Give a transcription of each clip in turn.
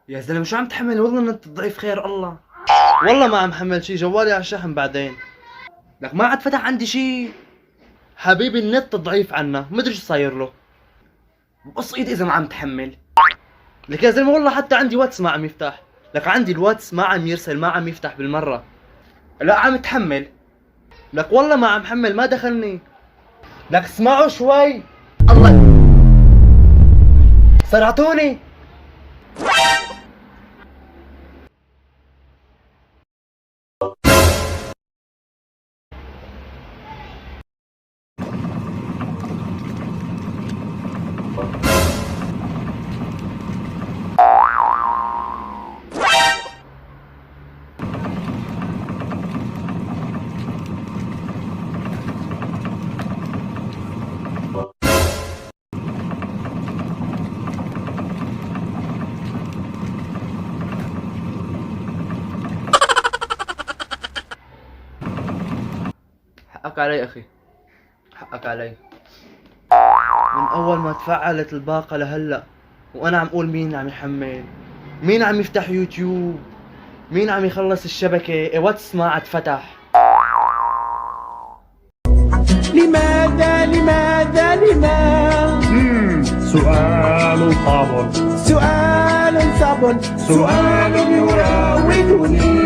يا زلمة شو عم تحمل؟ والله النت ضعيف خير الله. والله ما عم حمل شي، جوالي على الشحن بعدين. لك ما عاد فتح عندي شي حبيبي، النت ضعيف عنا، مدري شو صاير له. بقص ايدي اذا ما عم تحمل. لك يا زلمة والله حتى عندي واتس ما عم يفتح. لك عندي الواتس ما عم يرسل، ما عم يفتح بالمرة. لا عم تحمل. لك والله ما عم حمل، ما دخلني. لك اسمعوا شوي. الله سرعتوني. حقك علي اخي، حقك علي. من اول ما تفعلت الباقة لهلا وانا عم اقول مين عم يحمل، مين عم يفتح يوتيوب، مين عم يخلص الشبكة، واتس ما عاد فتح. لماذا لماذا لماذا؟ سؤال صعب. سؤال صعب، سؤال يراودني.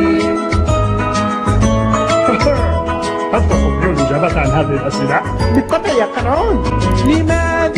هل تستطيع الإجابة عن هذه الأسئلة؟ بالطبع يا قرعون. لماذا